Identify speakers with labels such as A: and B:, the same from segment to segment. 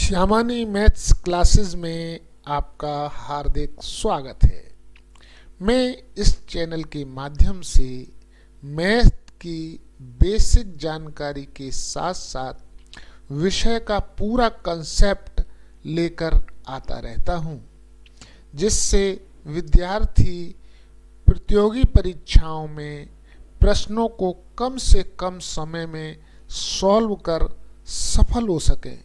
A: श्यामानी maths classes में आपका हार्दिक स्वागत है। मैं इस चैनल के माध्यम से मैथ की बेसिक जानकारी के साथ साथ विषय का पूरा कंसेप्ट लेकर आता रहता हूं, जिससे विद्यार्थी प्रतियोगी परीक्षाओं में प्रश्नों को कम से कम समय में सॉल्व कर सफल हो सकें।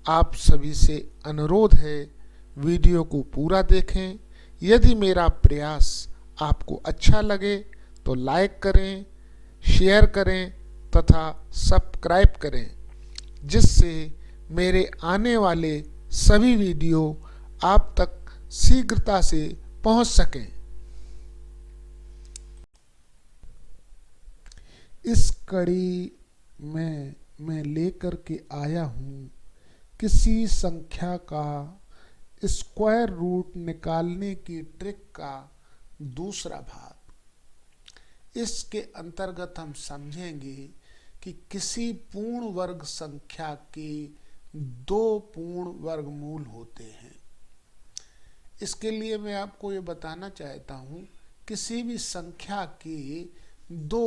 A: आप सभी से अनुरोध है, वीडियो को पूरा देखें। यदि मेरा प्रयास आपको अच्छा लगे तो लाइक करें, शेयर करें तथा सब्सक्राइब करें, जिससे मेरे आने वाले सभी वीडियो आप तक शीघ्रता से पहुंच सकें। इस कड़ी में मैं लेकर के आया हूं किसी संख्या का स्क्वायर रूट निकालने की ट्रिक का दूसरा भाग। इसके अंतर्गत हम समझेंगे कि किसी पूर्ण वर्ग संख्या के दो पूर्ण वर्गमूल होते हैं। इसके लिए मैं आपको ये बताना चाहता हूँ, किसी भी संख्या के दो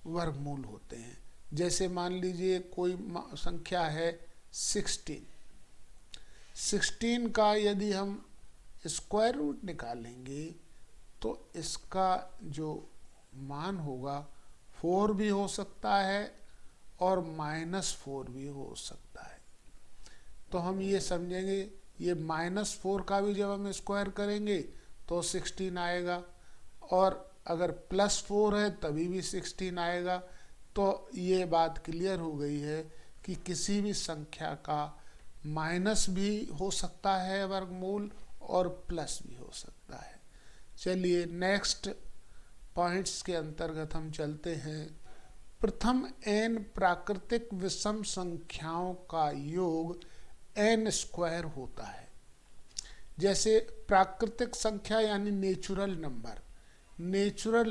A: वर्गमूल होते हैं। जैसे मान लीजिए कोई संख्या है 16 का यदि हम स्क्वायर रूट निकालेंगे तो इसका जो मान होगा 4 भी हो सकता है और -4 भी हो सकता है। तो हम ये समझेंगे, ये -4 का भी जब हम स्क्वायर करेंगे तो 16 आएगा, और अगर +4 है तभी भी 16 आएगा। तो ये बात क्लियर हो गई है कि किसी भी संख्या का माइनस भी हो सकता है वर्गमूल और प्लस भी हो सकता है। चलिए नेक्स्ट पॉइंट्स के अंतर्गत हम चलते हैं। प्रथम n प्राकृतिक विषम संख्याओं का योग n स्क्वायर होता है। जैसे प्राकृतिक संख्या यानी नेचुरल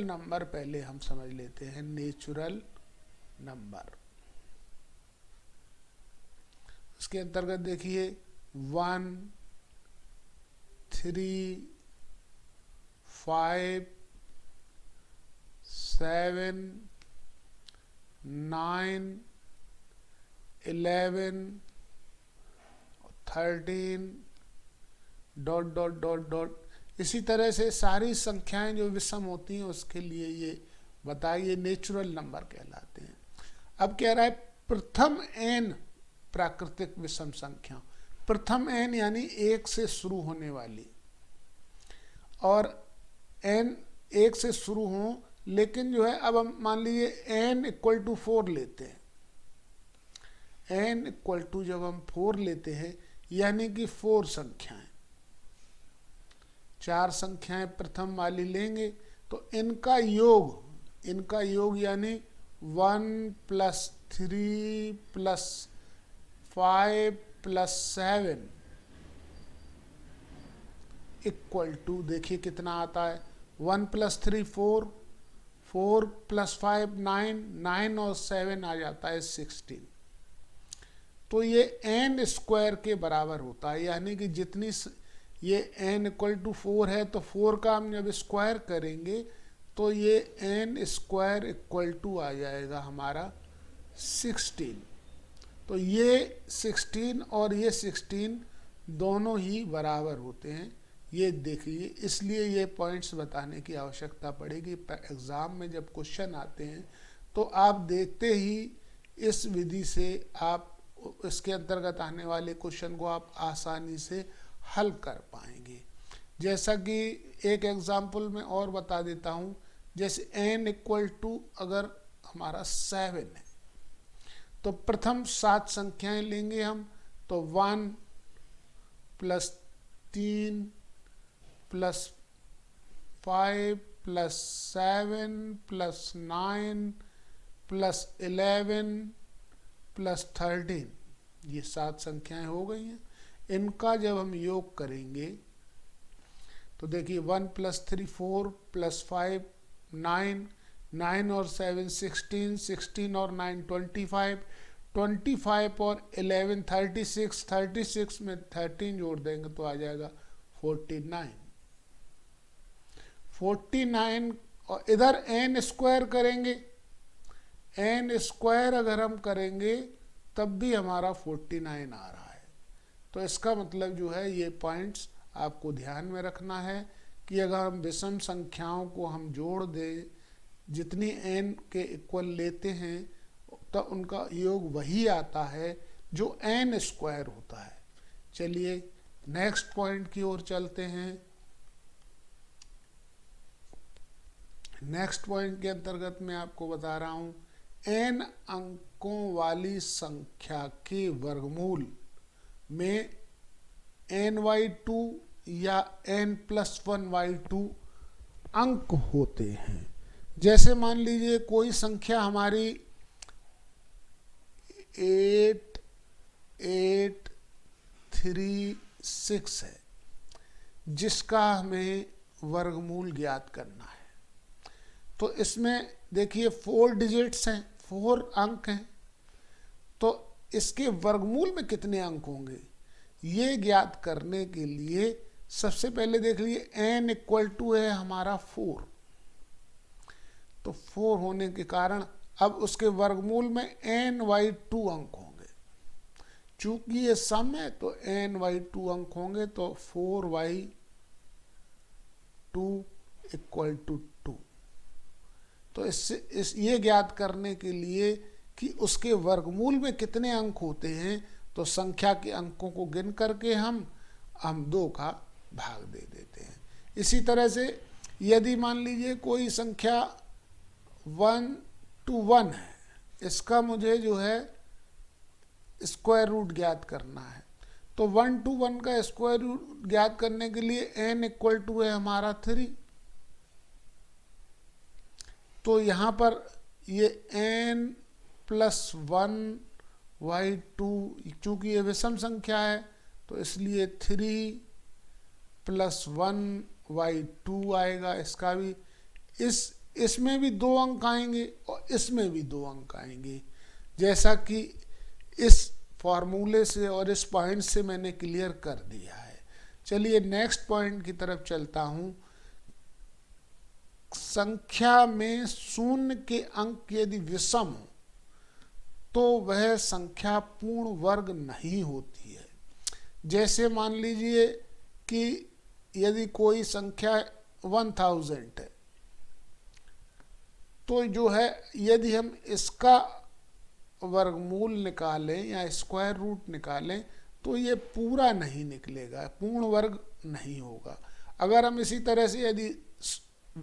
A: नंबर पहले हम समझ लेते हैं। नेचुरल नंबर, इसके अंतर्गत देखिए 1, 3, 5, 7, 9, 11, 13 ... इसी तरह से सारी संख्याएं जो विषम होती हैं उसके लिए ये बताइए नेचुरल नंबर कहलाते हैं। अब कह रहा है प्रथम n प्राकृतिक विषम संख्या। प्रथम n यानी 1 से शुरू होने वाली, और n 1 से शुरू हो, लेकिन जो है अब हम मान लीजिए n = 4 लेते हैं। n = जब हम 4 लेते हैं यानी कि 4 संख्याएं, 4 संख्याएं प्रथम वाली लेंगे तो इनका योग यानी 1 + 3 + 5 + 7 = देखिए कितना आता है। 1 + 3 4, 4 + 5 9 और 7 आ जाता है 16। तो ये n स्क्वायर के बराबर होता है, यानी कि जितनी ये n = 4 है तो 4 का हम जब स्क्वायर करेंगे तो ये n स्क्वायर = आ जाएगा हमारा 16। तो ये 16 और ये 16 दोनों ही बराबर होते हैं। ये देखिए, इसलिए ये पॉइंट्स बताने की आवश्यकता पड़ेगी। एग्ज़ाम में जब क्वेश्चन आते हैं तो आप देखते ही इस विधि से आप इसके अंतर्गत आने वाले क्वेश्चन को आप आसानी से हल कर पाएंगे। जैसा कि एक एग्जाम्पल में और बता देता हूँ, जैसे n = अगर हमारा 7 है तो प्रथम 7 संख्याएं लेंगे हम, तो 1 + 3 + 5 + 7 + 9 + 11 + 13, ये 7 संख्याएं हो गई हैं। इनका जब हम योग करेंगे तो देखिए 1 + 3 4 + 5 9 और 7 16, 16 और 9 25, 25 और 11 36, 36 में 13 जोड़ देंगे तो आ जाएगा 49। 49 और इधर n स्क्वायर करेंगे, n स्क्वायर अगर हम करेंगे तब भी हमारा 49 आ रहा है। तो इसका मतलब जो है ये पॉइंट्स आपको ध्यान में रखना है कि अगर हम विषम संख्याओं को हम जोड़ दें, जितनी n के इक्वल लेते हैं तो उनका योग वही आता है जो n स्क्वायर होता है। चलिए नेक्स्ट पॉइंट की ओर चलते हैं। नेक्स्ट पॉइंट के अंतर्गत मैं आपको बता रहा हूं, n अंकों वाली संख्या के वर्गमूल में n/2 या n+1/2 अंक होते हैं। जैसे मान लीजिए कोई संख्या हमारी 8836 है, जिसका हमें वर्गमूल ज्ञात करना है। तो इसमें देखिए 4 डिजिट्स हैं, 4 अंक हैं, तो इसके वर्गमूल में कितने अंक होंगे ये ज्ञात करने के लिए सबसे पहले देख लीजिए n = है हमारा 4। तो 4 होने के कारण अब उसके वर्गमूल में n/2 अंक होंगे। चूंकि ये सम है तो n/2 अंक होंगे, तो 4/2 = 2। तो इससे ये ज्ञात करने के लिए कि उसके वर्गमूल में कितने अंक होते हैं, तो संख्या के अंकों को गिन करके हम 2 का भाग दे देते हैं। इसी तरह से यदि मान लीजिए कोई संख्या 1 to 1 है, इसका मुझे जो है स्क्वायर रूट ज्ञात करना है, तो 1 to 1 का स्क्वायर रूट ज्ञात करने के लिए n = है हमारा 3। तो यहाँ पर ये n+1/2, चूंकि ये विषम संख्या है तो इसलिए 3+1/2 आएगा। इसका भी इसमें भी 2 अंक आएंगे और इसमें भी 2 अंक आएंगे, जैसा कि इस फॉर्मूले से और इस पॉइंट से मैंने क्लियर कर दिया है। चलिए नेक्स्ट पॉइंट की तरफ चलता हूँ। संख्या में 0 के अंक यदि विषम हो तो वह संख्या पूर्ण वर्ग नहीं होती है। जैसे मान लीजिए कि यदि कोई संख्या 1000 है, तो जो है यदि हम इसका वर्गमूल निकालें या स्क्वायर रूट निकालें तो ये पूरा नहीं निकलेगा, पूर्ण वर्ग नहीं होगा। अगर हम इसी तरह से यदि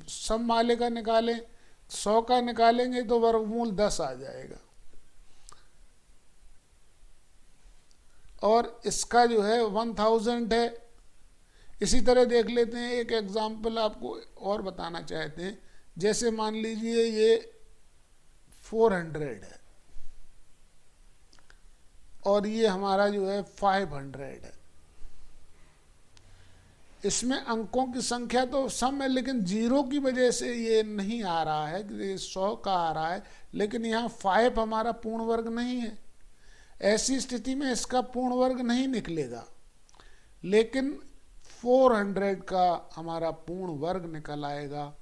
A: सम वाले का निकालें, 100 का निकालेंगे तो वर्गमूल 10 आ जाएगा। और इसका जो है 1000 है। इसी तरह देख लेते हैं, एक एग्जाम्पल आपको और बताना चाहते हैं। जैसे मान लीजिए ये 400 है और ये हमारा जो है 500 है। इसमें अंकों की संख्या तो सम है, लेकिन 0 की वजह से ये नहीं आ रहा है कि 100 का आ रहा है, लेकिन यहाँ 5 हमारा पूर्ण वर्ग नहीं है। ऐसी स्थिति में इसका पूर्ण वर्ग नहीं निकलेगा, लेकिन 400 का हमारा पूर्ण वर्ग निकल आएगा।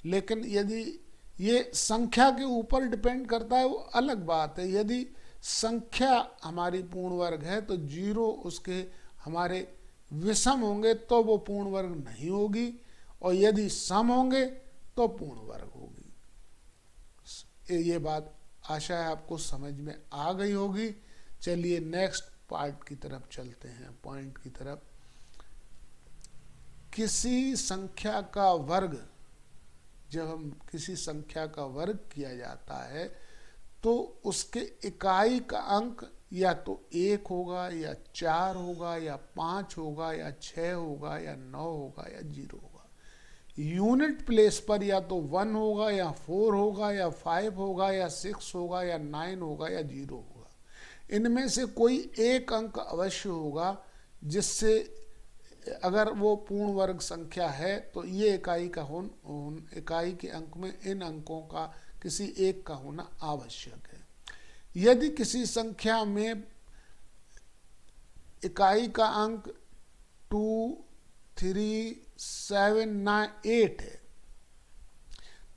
A: लेकिन यदि ये संख्या के ऊपर डिपेंड करता है, वो अलग बात है। यदि संख्या हमारी पूर्ण वर्ग है तो 0 उसके हमारे विषम होंगे तो वो पूर्ण वर्ग नहीं होगी, और यदि सम होंगे तो पूर्ण वर्ग होगी। ये बात आशा है आपको समझ में आ गई होगी। चलिए नेक्स्ट पार्ट की तरफ चलते हैं, पॉइंट की तरफ। किसी संख्या का वर्ग, जब हम किसी संख्या का वर्ग किया जाता है तो उसके इकाई का अंक या तो 1 होगा या 4 होगा या 5 होगा या 6 होगा या 9 होगा या 0 होगा। यूनिट प्लेस पर या तो 1 होगा या 4 होगा या 5 होगा या 6 होगा या 9 होगा या 0 होगा। इनमें से कोई एक अंक अवश्य होगा जिससे अगर वो पूर्ण वर्ग संख्या है तो ये इकाई का इकाई के अंक में इन अंकों का किसी एक का होना आवश्यक है। यदि किसी संख्या में इकाई का अंक 2, 3, 7, 9, 8 है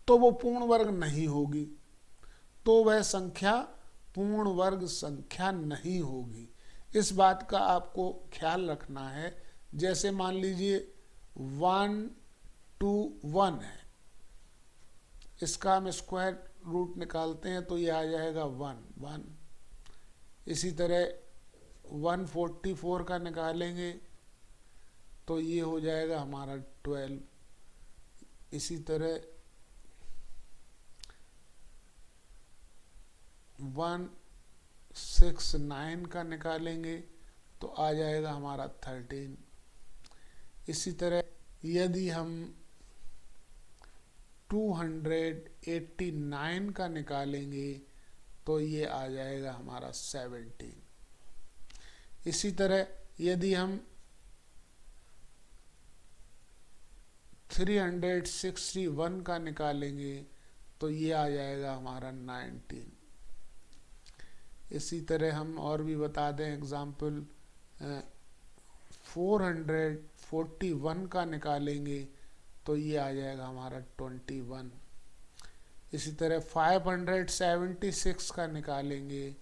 A: तो वो पूर्ण वर्ग नहीं होगी, तो वह संख्या पूर्ण वर्ग संख्या नहीं होगी। इस बात का आपको ख्याल रखना है। जैसे मान लीजिए 1, 2, 1 है, इसका हम स्क्वायर रूट निकालते हैं तो ये आ जाएगा 1, 1। इसी तरह 144 का निकालेंगे तो ये हो जाएगा हमारा 12। इसी तरह 169 का निकालेंगे तो आ जाएगा हमारा 13। इसी तरह यदि हम 289 का निकालेंगे तो ये आ जाएगा हमारा 17। इसी तरह यदि हम 361 का निकालेंगे तो ये आ जाएगा हमारा 19। इसी तरह हम और भी बता दें एग्जाम्पल, 441 का निकालेंगे तो ये आ जाएगा हमारा 21। इसी तरह 576 का निकालेंगे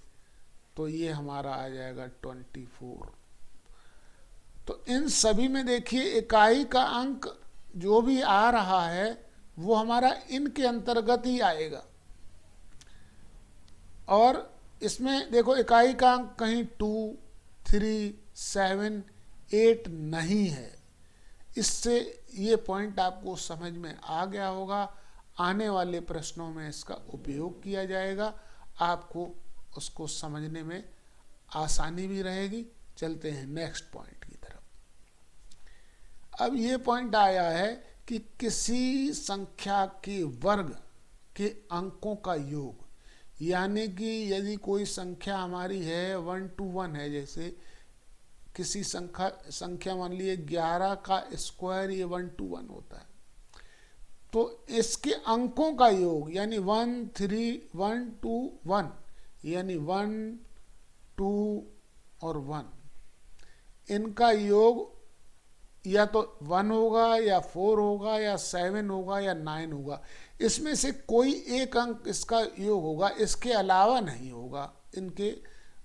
A: तो ये हमारा आ जाएगा 24। तो इन सभी में देखिए इकाई का अंक जो भी आ रहा है वो हमारा इनके अंतर्गत ही आएगा। और इसमें देखो इकाई का अंक कहीं 2, 3, 7, 8 नहीं है। इससे ये पॉइंट आपको समझ में आ गया होगा। आने वाले प्रश्नों में इसका उपयोग किया जाएगा, आपको उसको समझने में आसानी भी रहेगी। चलते हैं नेक्स्ट पॉइंट की तरफ। अब ये पॉइंट आया है कि किसी संख्या के वर्ग के अंकों का योग, यानी कि यदि कोई संख्या हमारी है 1 to 1 है, जैसे किसी संख्या मान लीजिए 11 का स्क्वायर, ये 1 to 1 होता है, तो इसके अंकों का योग यानी 1, 3, 1, 2, 1 यानी 1, 2 और 1, इनका योग या तो 1 होगा या 4 होगा या 7 होगा या 9 होगा। इसमें से कोई एक अंक इसका योग होगा, इसके अलावा नहीं होगा इनके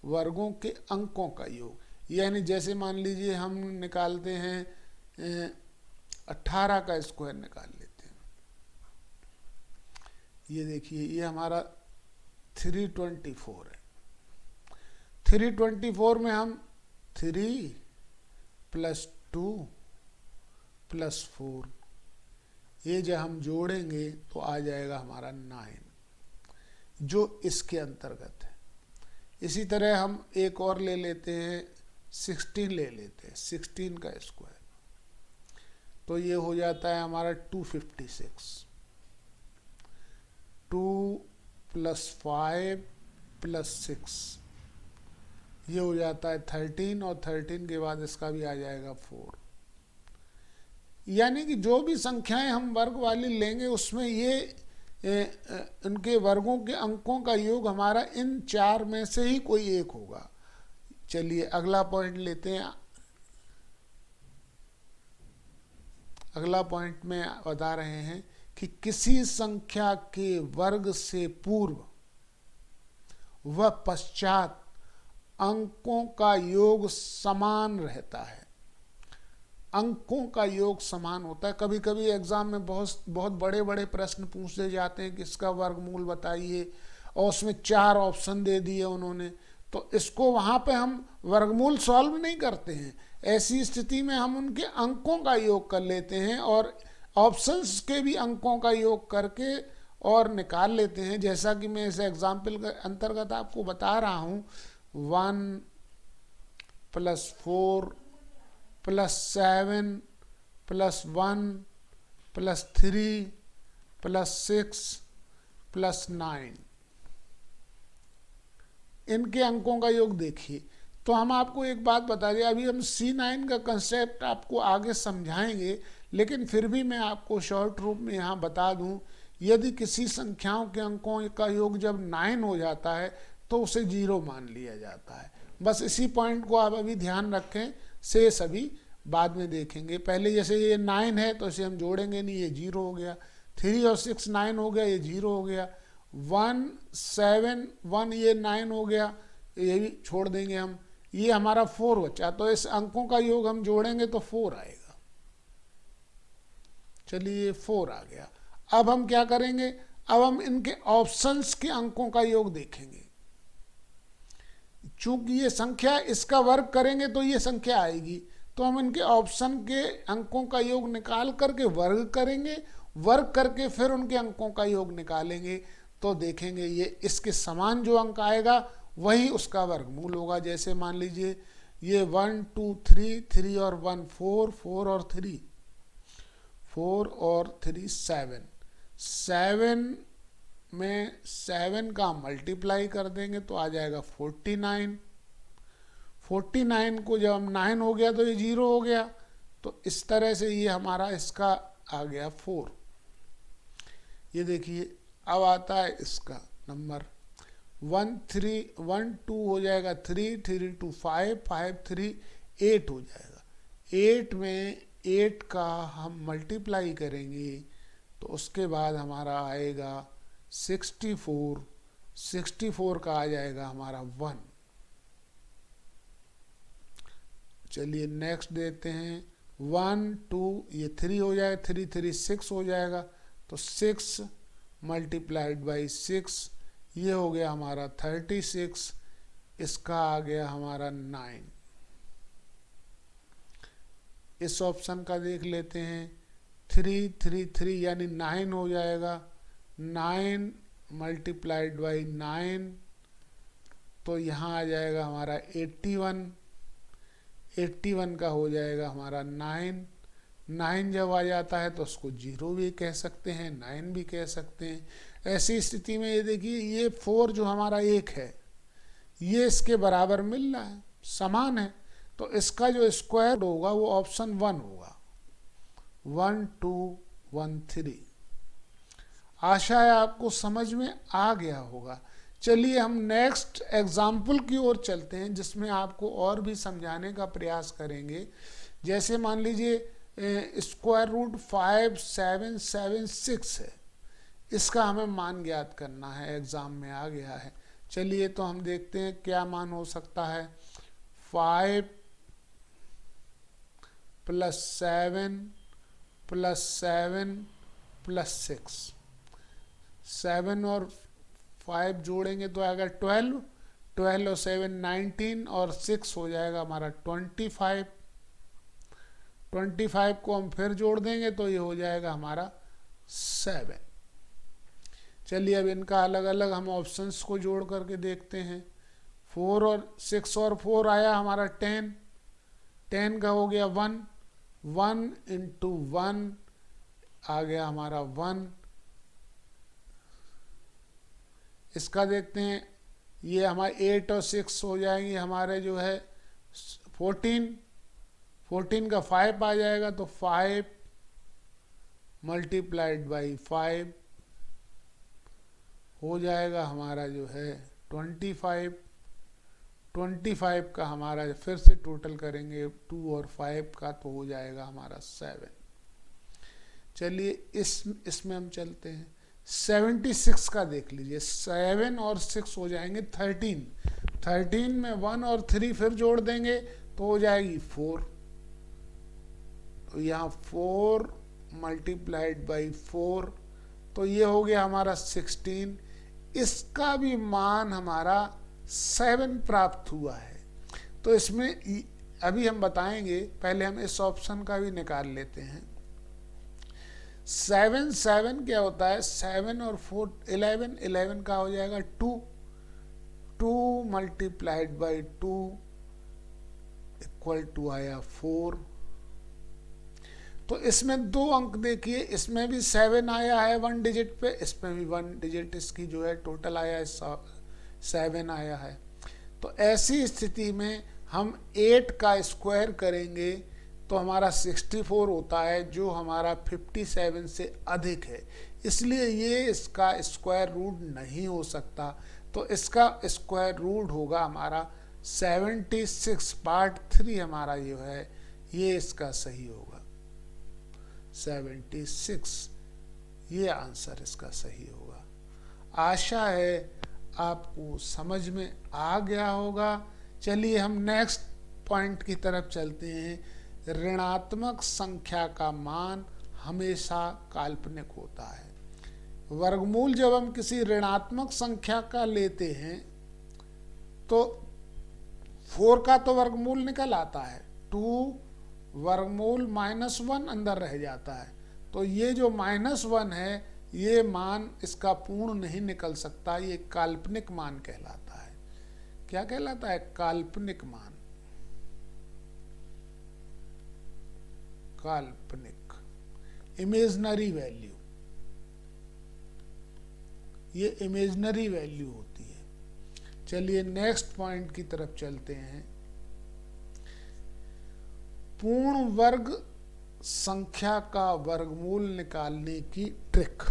A: वर्गों के अंकों का योग। यानी जैसे मान लीजिए हम निकालते हैं 18 का स्क्वायर निकाल लेते हैं। ये देखिए ये हमारा 324 है। 324 में हम 3 + 2 + 4 ये जब हम जोड़ेंगे तो आ जाएगा हमारा 9, जो इसके अंतर्गत है। इसी तरह हम एक और ले लेते हैं, 16 ले लेते हैं, 16 का स्क्वायर, तो ये हो जाता है हमारा 256। 2 + 5 + 6 ये हो जाता है 13, और 13 के बाद इसका भी आ जाएगा 4। यानी कि जो भी संख्याएं हम वर्ग वाली लेंगे उसमें ये उनके वर्गों के अंकों का योग हमारा इन 4 में से ही कोई एक होगा। चलिए अगला पॉइंट लेते हैं। अगला पॉइंट में बता रहे हैं कि किसी संख्या के वर्ग से पूर्व व पश्चात अंकों का योग समान रहता है। अंकों का योग समान होता है। कभी कभी एग्जाम में बहुत बड़े बड़े प्रश्न पूछे जाते हैं कि इसका वर्गमूल बताइए, और उसमें 4 ऑप्शन दे दिए उन्होंने, तो इसको वहाँ पे हम वर्गमूल सॉल्व नहीं करते हैं। ऐसी स्थिति में हम उनके अंकों का योग कर लेते हैं और ऑप्शंस के भी अंकों का योग करके और निकाल लेते हैं। जैसा कि मैं इस एग्जाम्पल के अंतर्गत आपको बता रहा हूँ, 1 + 4 + 7 + 1 + 3 + 6 + 9 इनके अंकों का योग देखिए। तो हम आपको एक बात बता दें, अभी हम C9 का कंसेप्ट आपको आगे समझाएंगे, लेकिन फिर भी मैं आपको शॉर्ट रूप में यहाँ बता दूँ, यदि किसी संख्याओं के अंकों का योग जब 9 हो जाता है तो उसे 0 मान लिया जाता है। बस इसी पॉइंट को आप अभी ध्यान रखें, से सभी बाद में देखेंगे। पहले जैसे ये 9 है तो इसे हम जोड़ेंगे नहीं, ये 0 हो गया। 3 और 6 9 हो गया, ये 0 हो गया। 1 7 1 ये 9 हो गया, ये भी छोड़ देंगे हम। ये हमारा 4 बचा, तो इस अंकों का योग हम जोड़ेंगे तो 4 आएगा। चलिए 4 आ गया। अब हम क्या करेंगे, अब हम इनके ऑप्शंस के अंकों का योग देखेंगे। चूंकि ये संख्या, इसका वर्ग करेंगे तो ये संख्या आएगी, तो हम इनके ऑप्शन के अंकों का योग निकाल करके वर्ग करेंगे, वर्ग करके फिर उनके अंकों का योग निकालेंगे, तो देखेंगे ये इसके समान जो अंक आएगा वही उसका वर्गमूल होगा। जैसे मान लीजिए ये 1 2 3 3 और 1 4 4 और 3 4 और 3 7 7 में 7 का मल्टीप्लाई कर देंगे तो आ जाएगा 49। 49 को जब हम 9 हो गया तो ये 0 हो गया, तो इस तरह से ये हमारा इसका आ गया 4। ये देखिए अब आता है इसका नंबर 1 3 1 2 हो जाएगा 3 3 2 5 5 3 8 हो जाएगा। 8 में 8 का हम मल्टीप्लाई करेंगे तो उसके बाद हमारा आएगा 64। 64 का आ जाएगा हमारा 1। चलिए नेक्स्ट देते हैं 1 2, ये 3 हो जाएगा, 3 3 6 हो जाएगा, तो 6 मल्टीप्लाइड बाई 6 ये हो गया हमारा 36। इसका आ गया हमारा 9। इस ऑप्शन का देख लेते हैं 3 3 3 यानी 9 हो जाएगा। 9 मल्टीप्लाइड बाई 9 तो यहाँ आ जाएगा हमारा 81। 81 का हो जाएगा हमारा 9। 9 जब आ जाता है तो उसको 0 भी कह सकते हैं, 9 भी कह सकते हैं। ऐसी स्थिति में ये देखिए ये 4 जो हमारा 1 है ये इसके बराबर मिल रहा है, समान है, तो इसका जो स्क्वायर होगा वो ऑप्शन 1 होगा। 1 2 1 3। आशा है आपको समझ में आ गया होगा। चलिए हम नेक्स्ट एग्जाम्पल की ओर चलते हैं जिसमें आपको और भी समझाने का प्रयास करेंगे। जैसे मान लीजिए स्क्वायर रूट 5 7 7 6 है, इसका हमें मान ज्ञात करना है, एग्जाम में आ गया है। चलिए तो हम देखते हैं क्या मान हो सकता है। 5 + 7 + 7 + 6, 7 और 5 जोड़ेंगे तो आएगा 12। 12 और 7 19 और 6 हो जाएगा हमारा 25। 25 को हम फिर जोड़ देंगे तो ये हो जाएगा हमारा 7। चलिए अब इनका अलग अलग हम ऑप्शंस को जोड़ करके देखते हैं। 4 और 6 और 4 आया हमारा 10। 10 का हो गया 1। 1 × 1 आ गया हमारा 1। इसका देखते हैं, ये हमारे 8 और 6 हो जाएंगे हमारे जो है 14। 14 का 5 आ जाएगा तो 5 मल्टीप्लाइड बाई 5 हो जाएगा हमारा जो है 25। 25 का हमारा फिर से टोटल करेंगे 2 और 5 का तो हो जाएगा हमारा 7। चलिए इसमें हम चलते हैं। 76 का देख लीजिए, 7 और 6 हो जाएंगे 13। 13 में 1 और 3 फिर जोड़ देंगे तो हो जाएगी 4। तो यहाँ 4 मल्टीप्लाइड बाई 4 तो ये हो गया हमारा 16। इसका भी मान हमारा 7 प्राप्त हुआ है। तो इसमें अभी हम बताएंगे, पहले हम इस ऑप्शन का भी निकाल लेते हैं। 7 7 क्या होता है, 7 और 4 11। 11 का हो जाएगा 2। 2 मल्टीप्लाइड बाई 2 इक्वल टू आया 4। तो इसमें 2 अंक देखिए, इसमें भी 7 आया है 1 डिजिट पे, इसमें भी 1 डिजिट इसकी जो है टोटल आया है 7 आया है। तो ऐसी स्थिति में हम 8 का स्क्वायर करेंगे तो हमारा 64 होता है, जो हमारा 57 से अधिक है, इसलिए ये इसका स्क्वायर रूट नहीं हो सकता। तो इसका स्क्वायर रूट होगा हमारा 76। पार्ट 3 हमारा जो है ये इसका सही होगा 76। ये आंसर इसका सही होगा। आशा है आपको समझ में आ गया होगा। चलिए हम नेक्स्ट पॉइंट की तरफ चलते हैं। ऋणात्मक संख्या का मान हमेशा काल्पनिक होता है। वर्गमूल जब हम किसी ऋणात्मक संख्या का लेते हैं तो 4 का तो वर्गमूल निकल आता है, 2 वर्गमूल -1 अंदर रह जाता है। तो ये जो -1 है ये मान इसका पूर्ण नहीं निकल सकता, ये काल्पनिक मान कहलाता है। क्या कहलाता है? काल्पनिक मान। काल्पनिक, इमेजनरी वैल्यू, ये इमेजनरी वैल्यू होती है। चलिए नेक्स्ट पॉइंट की तरफ चलते हैं। पूर्ण वर्ग संख्या का वर्गमूल निकालने की ट्रिक।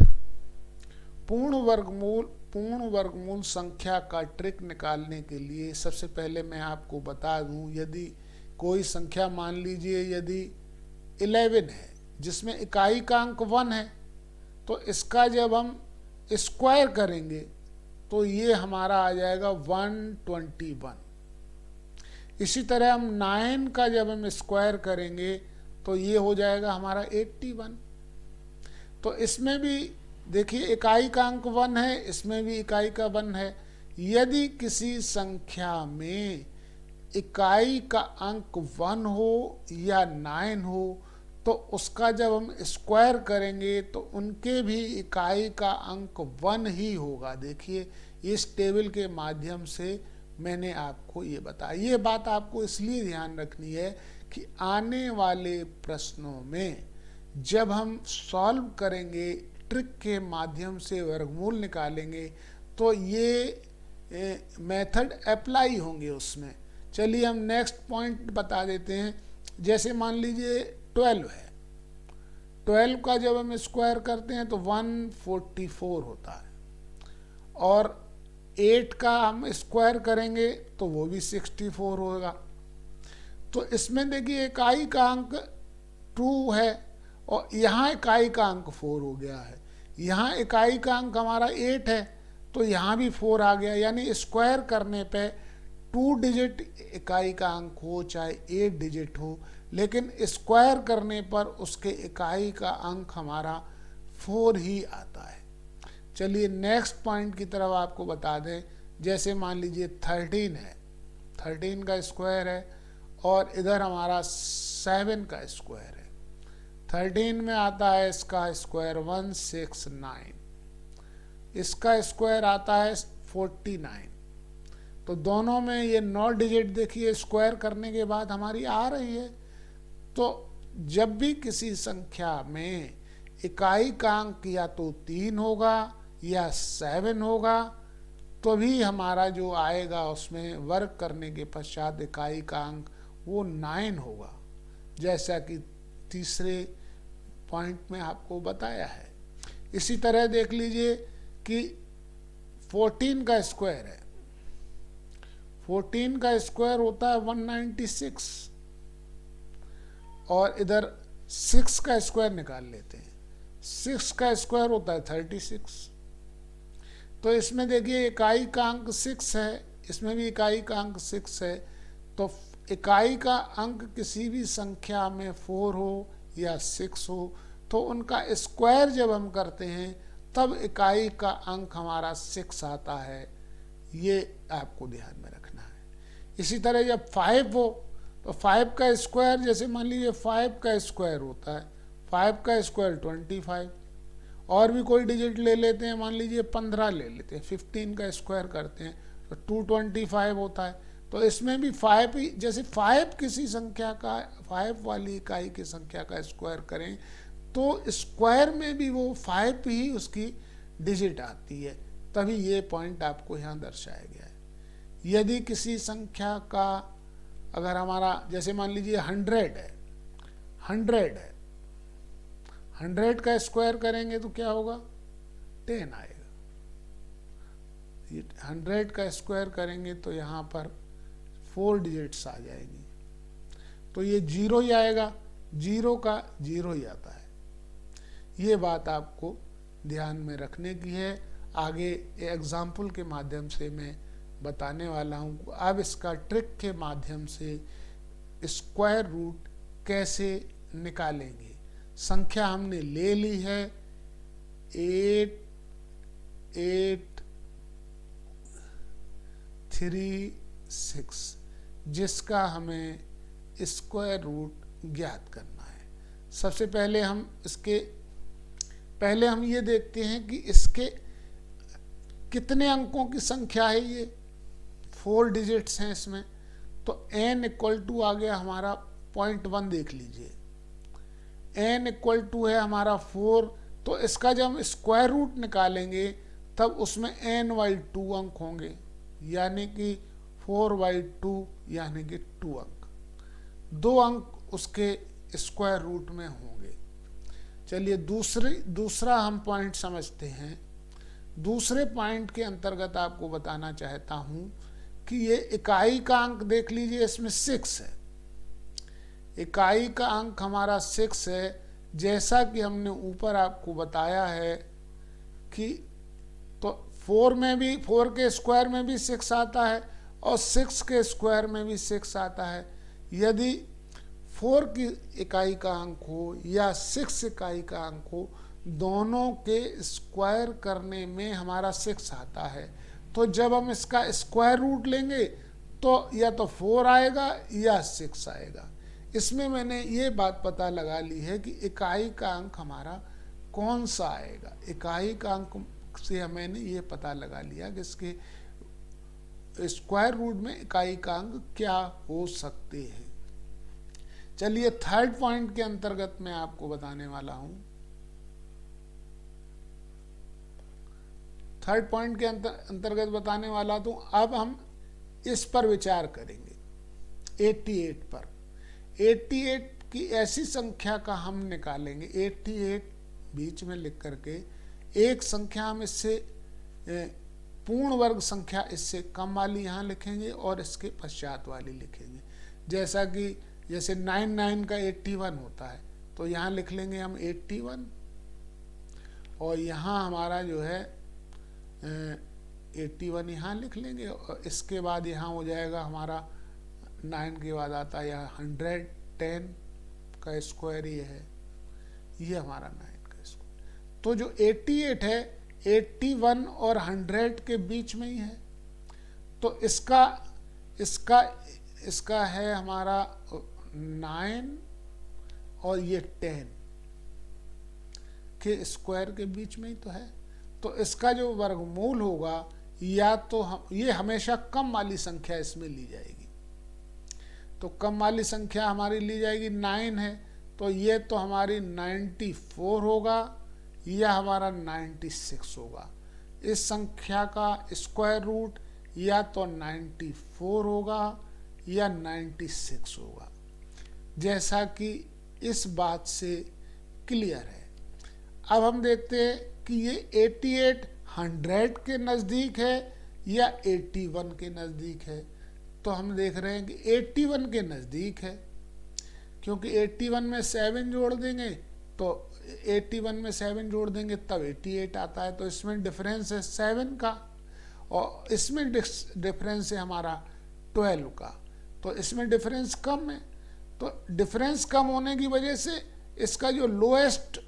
A: पूर्ण वर्गमूल संख्या का ट्रिक निकालने के लिए सबसे पहले मैं आपको बता दूं, यदि कोई संख्या मान लीजिए यदि 11 है जिसमें इकाई का अंक 1 है, तो इसका जब हम स्क्वायर करेंगे तो ये हमारा आ जाएगा 121। इसी तरह हम 9 का जब हम स्क्वायर करेंगे तो ये हो जाएगा हमारा 81। तो इसमें भी देखिए इकाई का अंक 1 है, इसमें भी इकाई का 1 है। यदि किसी संख्या में इकाई का अंक 1 हो या 9 हो तो उसका जब हम स्क्वायर करेंगे तो उनके भी इकाई का अंक 1 ही होगा। देखिए इस टेबल के माध्यम से मैंने आपको ये बताया। ये बात आपको इसलिए ध्यान रखनी है कि आने वाले प्रश्नों में जब हम सॉल्व करेंगे, ट्रिक के माध्यम से वर्गमूल निकालेंगे, तो ये मेथड अप्लाई होंगे उसमें। चलिए हम नेक्स्ट पॉइंट बता देते हैं। जैसे मान लीजिए 12 है, 12 का जब हम स्क्वायर करते हैं तो 144 होता है, और 8 का हम स्क्वायर करेंगे तो वो भी 64 होगा। तो इसमें देखिए इकाई का अंक 2 है और यहाँ इकाई का अंक 4 हो गया है। यहाँ इकाई का अंक हमारा 8 है तो यहाँ भी 4 आ गया। यानी स्क्वायर करने पे 2 डिजिट इकाई का अंक हो चाहे 8 डिजिट हो, लेकिन स्क्वायर करने पर उसके इकाई का अंक हमारा 4 ही आता है। चलिए नेक्स्ट पॉइंट की तरफ आपको बता दें। जैसे मान लीजिए 13 है, 13 का स्क्वायर है और इधर हमारा 7 का स्क्वायर है। 13 में आता है इसका स्क्वायर 169, इसका स्क्वायर आता है 49। तो दोनों में ये 9 डिजिट देखिए स्क्वायर करने के बाद हमारी आ रही है। तो जब भी किसी संख्या में इकाई का अंक या तो 3 होगा या 7 होगा, तो भी हमारा जो आएगा उसमें वर्ग करने के पश्चात इकाई का अंक वो 9 होगा, जैसा कि तीसरे पॉइंट में आपको बताया है। इसी तरह देख लीजिए कि 14 का स्क्वायर है, 14 का स्क्वायर होता है 196, और इधर 6 का स्क्वायर निकाल लेते हैं, 6 का स्क्वायर होता है 36। तो इसमें देखिए इकाई का अंक 6 है, इसमें भी इकाई का अंक 6 है। तो इकाई का अंक किसी भी संख्या में 4 हो या 6 हो तो उनका स्क्वायर जब हम करते हैं तब इकाई का अंक हमारा 6 आता है। ये आपको ध्यान में रखना है। इसी तरह जब 5 हो तो 5 का स्क्वायर, जैसे मान लीजिए 5 का स्क्वायर होता है, 5 का स्क्वायर 25, और भी कोई डिजिट ले लेते हैं, मान लीजिए 15 ले लेते हैं, 15 का स्क्वायर करते हैं तो 225 होता है। तो इसमें भी 5 ही, जैसे 5 किसी संख्या का, 5 वाली इकाई की संख्या का स्क्वायर करें तो स्क्वायर में भी वो 5 ही उसकी डिजिट आती है। तभी ये पॉइंट आपको यहाँ दर्शाया गया है। यदि किसी संख्या का अगर हमारा जैसे मान लीजिए 100 है, 100 है, 100 का स्क्वायर करेंगे तो क्या होगा? 10 आएगा। 100 का स्क्वायर करेंगे तो यहाँ पर 4 डिजिट्स आ जाएगी, तो ये 0 ही आएगा, 0 का 0 ही आता है। ये बात आपको ध्यान में रखने की है। आगे एग्जाम्पल के माध्यम से मैं बताने वाला हूँ। अब इसका ट्रिक के माध्यम से स्क्वायर रूट कैसे निकालेंगे। संख्या हमने ले ली है 8836, जिसका हमें स्क्वायर रूट ज्ञात करना है। सबसे पहले हम ये देखते हैं कि इसके कितने अंकों की संख्या है। ये 4 डिजिट्स हैं इसमें, तो n इक्वल टू आ गया हमारा 0.1। देख लीजिए n इक्वल टू है हमारा 4, तो इसका जब हम स्क्वायर रूट निकालेंगे तब उसमें n/2 अंक होंगे, यानी कि 4/2 यानी कि 2 अंक, 2 अंक उसके स्क्वायर रूट में होंगे। चलिए दूसरा हम पॉइंट समझते हैं। दूसरे पॉइंट के अंतर्गत आपको बताना चाहता हूं कि ये इकाई का अंक देख लीजिए, इसमें 6 है। इकाई का अंक हमारा 6 है, जैसा कि हमने ऊपर आपको बताया है कि तो 4 के स्क्वायर में भी 6 आता है और 6 के स्क्वायर में भी 6 आता है। यदि 4 की इकाई का अंक हो या 6 इकाई का अंक हो, दोनों के स्क्वायर करने में हमारा 6 आता है। तो जब हम इसका स्क्वायर रूट लेंगे तो या तो 4 आएगा या 6 आएगा। इसमें मैंने ये बात पता लगा ली है कि इकाई का अंक हमारा कौन सा आएगा। इकाई का अंक से मैंने ये पता लगा लिया कि इसके स्क्वायर रूट में इकाई का अंक क्या हो सकते हैं। चलिए थर्ड पॉइंट के अंतर्गत मैं आपको बताने वाला हूं। थर्ड पॉइंट के अंतर्गत बताने वाला तो अब हम इस पर विचार करेंगे 88 पर। 88 की ऐसी संख्या का हम निकालेंगे, 88 बीच में लिख करके एक संख्या हम इससे पूर्ण वर्ग संख्या इससे कम वाली यहाँ लिखेंगे और इसके पश्चात वाली लिखेंगे। जैसे 99 का 81 होता है, तो यहाँ लिख लेंगे हम 81 और यहाँ हमारा जो है 81 यहाँ लिख लेंगे और इसके बाद यहाँ हो जाएगा हमारा 9 के बाद आता है यहाँ 110 का स्क्वायर ये है, ये हमारा 9 का स्क्वायर। तो जो 88 है 81 और 100 के बीच में ही है, तो इसका है हमारा 9 और ये 10 के स्क्वायर के बीच में ही तो है। तो इसका जो वर्गमूल होगा या तो ये हमेशा कम वाली संख्या इसमें ली जाएगी। तो कम वाली संख्या हमारी ली जाएगी 9 है, तो ये तो हमारी 94 होगा या हमारा 96 होगा। इस संख्या का स्क्वायर रूट या तो 94 होगा या 96 होगा, जैसा कि इस बात से क्लियर है। अब हम देखते हैं कि ये 88 100 के नज़दीक है या 81 के नज़दीक है। तो हम देख रहे हैं कि 81 के नज़दीक है, क्योंकि 81 में 7 जोड़ देंगे तो 81 में 7 जोड़ देंगे तब 88 आता है। तो इसमें डिफरेंस है 7 का और इसमें डिफरेंस है हमारा 12 का। तो इसमें डिफरेंस कम है, तो डिफरेंस कम होने की वजह से इसका जो लोएस्ट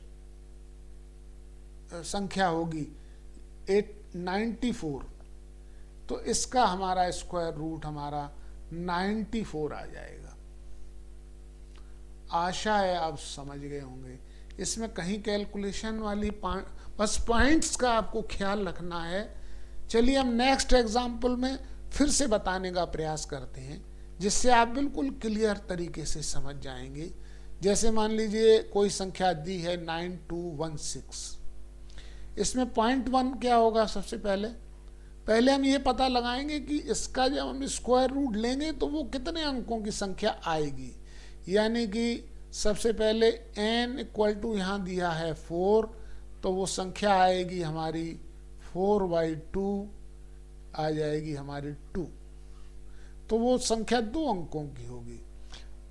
A: संख्या होगी 94, तो इसका हमारा स्क्वायर रूट हमारा 94 आ जाएगा। आशा है आप समझ गए होंगे। इसमें कहीं कैलकुलेशन वाली बस पॉइंट्स का आपको ख्याल रखना है। चलिए हम नेक्स्ट एग्जाम्पल में फिर से बताने का प्रयास करते हैं, जिससे आप बिल्कुल क्लियर तरीके से समझ जाएंगे। जैसे मान लीजिए कोई संख्या दी है 9216, इसमें 0.1 क्या होगा। सबसे पहले हम ये पता लगाएंगे कि इसका जब हम स्क्वायर रूट लेंगे तो वो कितने अंकों की संख्या आएगी। यानी कि सबसे पहले n इक्वल टू यहाँ दिया है 4, तो वो संख्या आएगी हमारी 4/2 आ जाएगी हमारी 2। तो वो संख्या 2 अंकों की होगी।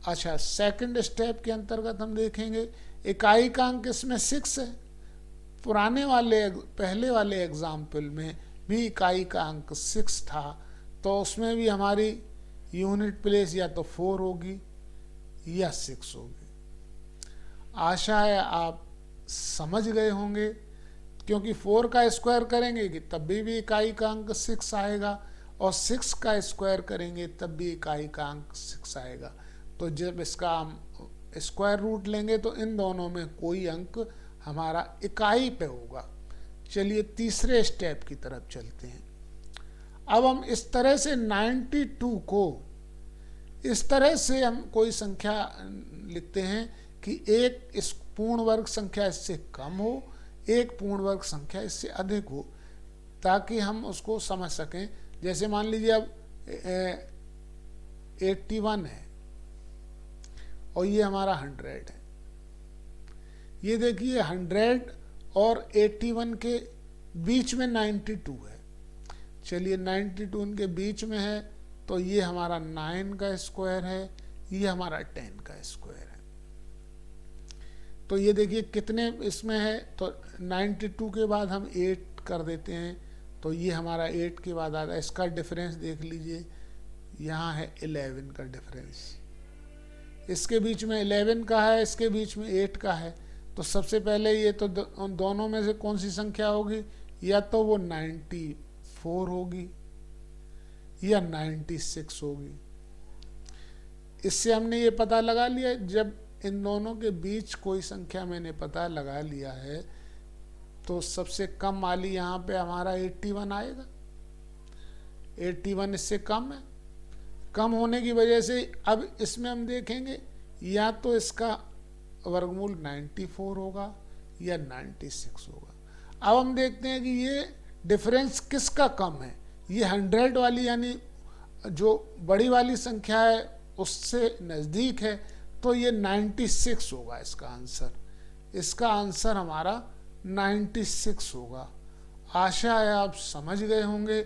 A: अच्छा, सेकंड स्टेप के अंतर्गत हम देखेंगे इकाई का अंक इसमें 6 है। पहले वाले एग्जाम्पल में भी इकाई का अंक 6 था, तो उसमें भी हमारी यूनिट प्लेस या तो 4 होगी या 6 होगी। आशा है आप समझ गए होंगे, क्योंकि 4 का स्क्वायर करेंगे कि तब भी इकाई का अंक 6 आएगा, और 6 का स्क्वायर करेंगे तब भी इकाई का अंक 6 आएगा। तो जब इसका हम स्क्वायर रूट लेंगे तो इन दोनों में कोई अंक हमारा इकाई पे होगा। चलिए तीसरे स्टेप की तरफ चलते हैं। अब हम इस तरह से 92 को इस तरह से हम कोई संख्या लिखते हैं कि एक इस पूर्ण वर्ग संख्या इससे कम हो, एक पूर्ण वर्ग संख्या इससे अधिक हो, ताकि हम उसको समझ सकें। जैसे मान लीजिए अब 81 है और ये हमारा 100 है। ये देखिए 100 और 81 के बीच में 92 है। चलिए 92 इनके बीच में है, तो ये हमारा 9 का स्क्वायर है, ये हमारा 10 का स्क्वायर है। तो ये देखिए कितने इसमें है, तो 92 के बाद हम 8 कर देते हैं, तो ये हमारा 8 के बाद आता है। इसका डिफरेंस देख लीजिए, यहाँ है 11 का डिफरेंस। इसके बीच में 11 का है, इसके बीच में 8 का है। तो सबसे पहले ये तो दोनों में से कौन सी संख्या होगी, या तो वो 94 होगी या 96 होगी। इससे हमने ये पता लगा लिया, जब इन दोनों के बीच कोई संख्या मैंने पता लगा लिया है, तो सबसे कम वाली यहाँ पे हमारा 81 आएगा। 81 इससे कम है। कम होने की वजह से अब इसमें हम देखेंगे या तो इसका वर्गमूल 94 होगा या 96 होगा। अब हम देखते हैं कि ये डिफरेंस किसका कम है। ये 100 वाली यानी जो बड़ी वाली संख्या है उससे नज़दीक है, तो ये 96 होगा इसका आंसर। इसका आंसर हमारा 96 होगा। आशा है आप समझ गए होंगे।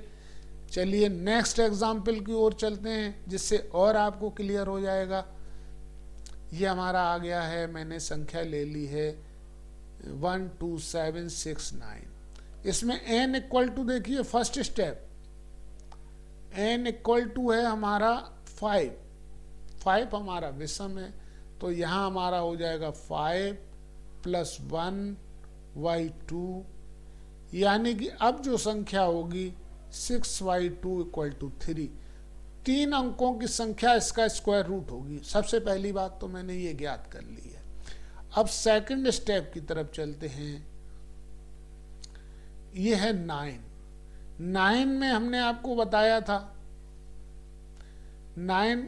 A: चलिए नेक्स्ट एग्जाम्पल की ओर चलते हैं, जिससे और आपको क्लियर हो जाएगा। ये हमारा आ गया है, मैंने संख्या ले ली है 12769। इसमें n इक्वल टू देखिए first step, n equal to है हमारा 5 हमारा विषम है, तो यहाँ हमारा हो जाएगा 5 + 1/2, यानी कि अब जो संख्या होगी 6/2 = 3। 3 अंकों की संख्या इसका स्क्वायर रूट होगी। सबसे पहली बात तो मैंने ये ज्ञात कर ली है। अब सेकंड स्टेप की तरफ चलते हैं। ये है 9 में हमने आपको बताया था 9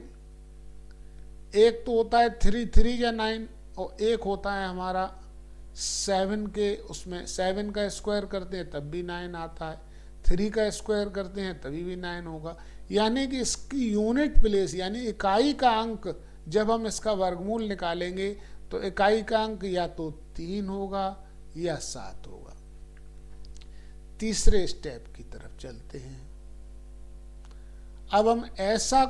A: एक तो होता है 3 या 9, और एक होता है हमारा 7 के, उसमें 7 का स्क्वायर करते हैं तब भी 9 आता है, 3 का स्क्वायर करते हैं तभी भी 9 होगा। यानी कि इसकी यूनिट प्लेस यानी इकाई का अंक जब हम इसका वर्गमूल निकालेंगे तो इकाई का अंक या तो 3 होगा या 7 होगा। तीसरे स्टेप की तरफ चलते हैं। अब हम ऐसा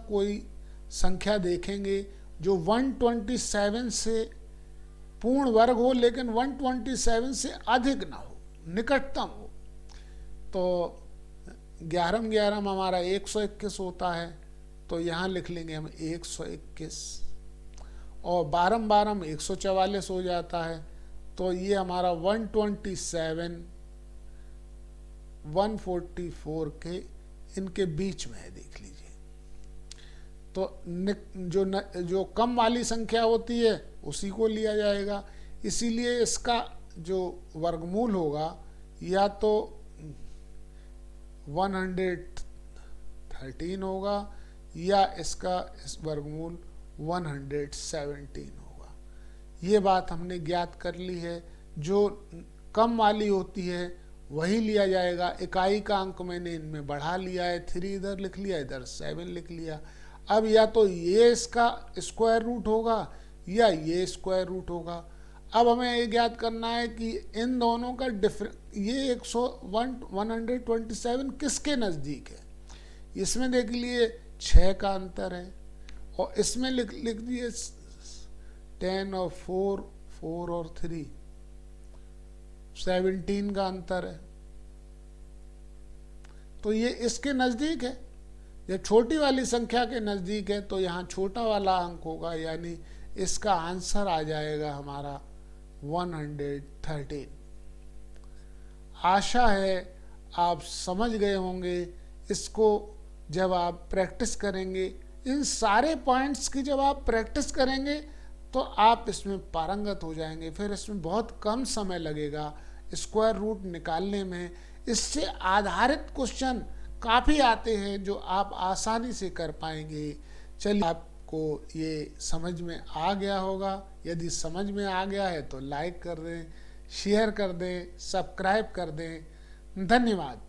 A: कोई संख्या देखेंगे जो 127 से पूर्ण वर्ग हो, लेकिन 127 से अधिक ना हो, निकटतम हो। तो 11 हमारा 121 होता है, तो यहाँ लिख लेंगे हम 121, और 12 144 हो जाता है, तो ये हमारा 127 144 के इनके बीच में है, देख लीजिए। तो जो कम वाली संख्या होती है उसी को लिया जाएगा, इसीलिए इसका जो वर्गमूल होगा या तो 113 होगा या इसका वर्गमूल 117 होगा। ये बात हमने ज्ञात कर ली है। जो कम वाली होती है वही लिया जाएगा। इकाई का अंक मैंने इनमें बढ़ा लिया है, 3 इधर लिख लिया, इधर 7 लिख लिया। अब या तो ये इसका स्क्वायर रूट होगा या ये स्क्वायर रूट होगा। अब हमें ये ज्ञात करना है कि इन दोनों का ये 127 किसके नज़दीक है। इसमें देख लिए 6 का अंतर है, और इसमें लिख दिए 10 और 4 और 3 17 का अंतर है। तो ये इसके नज़दीक है। जब छोटी वाली संख्या के नज़दीक है तो यहाँ छोटा वाला अंक होगा, यानी इसका आंसर आ जाएगा हमारा 113। आशा है आप समझ गए होंगे। इसको जब आप प्रैक्टिस करेंगे, इन सारे पॉइंट्स की जब आप प्रैक्टिस करेंगे तो आप इसमें पारंगत हो जाएंगे। फिर इसमें बहुत कम समय लगेगा स्क्वायर रूट निकालने में। इससे आधारित क्वेश्चन काफ़ी आते हैं जो आप आसानी से कर पाएंगे। चलिए, आपको ये समझ में आ गया होगा। यदि समझ में आ गया है तो लाइक कर दें, शेयर कर दें, सब्सक्राइब कर दें। धन्यवाद।